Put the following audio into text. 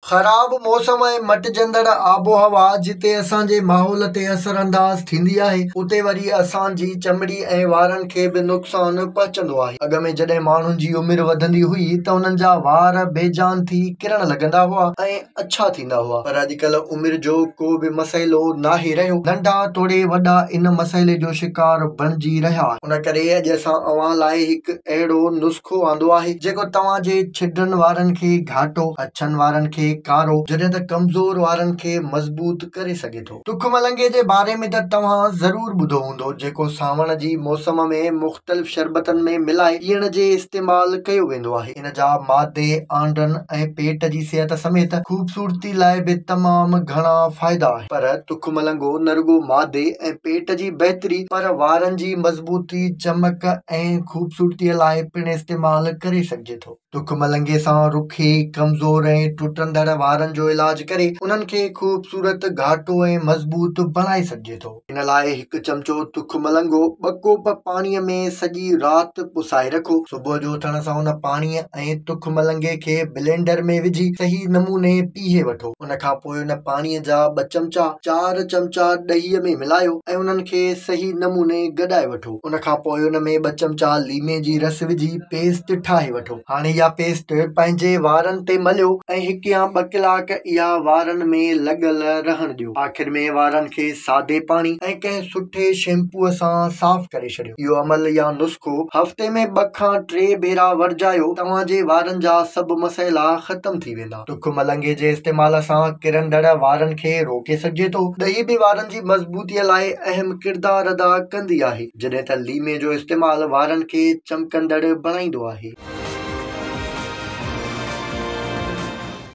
ख़राब मौसम ऐं मटिजंदड़ आबोहवा जिते असांजे माहौल ते असरअंदाज थींदी आहे उते वरी असांजी चमड़ी ऐं वारनि खे बि नुक़सानु पहुचंदो आहे। अॻ में जॾहिं माण्हुनि जी उमिरि वधंदी हुई त उन्हनि जा वार बेजान थी किरण लॻंदा हुआ ऐं अछा थींदा हुआ, पर अॼुकल्ह उमिरि जो को बि मसइलो नाहे रहियो। नंढा तोड़े वॾा इन मसइले जो शिकार बणिजी रहिया। उन करे अॼु असां अव्हां लाइ हिकु अहिड़ो नुस्ख़ो आंदो आहे जेको तव्हांजे छिडनि वारनि खे घाटो, अछनि वारनि खे कारो, जॾहिं त कमज़ोर वारनि खे मज़बूत करे सघे थो। तुख मलंगे जे बारे में त तव्हां ज़रूर ॿुधो हूंदो, जेको सावण जी मौसम में मुख़्तलिफ़ शरबतनि में मिलाए पीअण जे इस्तेमाल कयो वेंदो आहे। इन जा मादे आंडनि ऐं पेट जी सिहत समेत ख़ूबसूरती लाइ बि तमामु घणा फ़ाइदा आहिनि। पर तुख मलंगो न रुगो मादे ऐं पेट जी बहितरी पर वारनि जी मज़बूती, चमक ऐं ख़ूबसूरतीअ लाइ पिणु इस्तेमाल करे सघिजे थो। तुख मलंगे सां रुखे, कमज़ोर ऐं टुटंदड़ वारनि जो इलाज करे उन्हनि खे ख़ूबसूरत, घाटो ऐं मज़बूत बणाए सघिजे थो। इन लाइ हिकु चमचो तुख मलंगो 2 कोप पाणीअ में सॼी राति पुसाए रखो। सुबुह जो उथण सां उन पाणीअ ऐं तुख मलंगे खे ब्लेंडर में विझी सही नमूने पीहे वठो। उन खां पोइ उन पाणीअ जा 2 चमचा 4 चमचा ॾहीअ में मिलायो ऐं उन्हनि खे सही नमूने गॾाए वठो। उन खां पोइ उन में 2 चमचा लीमे जी रस विझी पेस्ट ठाहे वठो। हाणे इहा पेस्ट पंहिंजे वारनि ते मलियो ऐं 1 या 2 कलाक इहा वारनि में लॻल रहण ॾियो। आख़िर में वारनि खे सादे पाणी ऐं कंहिं सुठे शैम्पूअ सां साफ़ करे छॾियो। इहो अमल या नुस्ख़ो हफ़्ते में 2 खां 3 भेरा वरजायो, तव्हांजे वारनि जा सभु मसइला ख़तम थी वेंदा। तुख मलंगे जे इस्तेमाल सां किरंदड़ वारनि खे रोके सघिजे थो। ॾही बि वारनि जी मज़बूतीअ लाइ अहम किरदारु अदा कंदी आहे, जॾहिं त लीमे जो इस्तेमाल वारनि खे चमकंदड़ बणाईंदो आहे।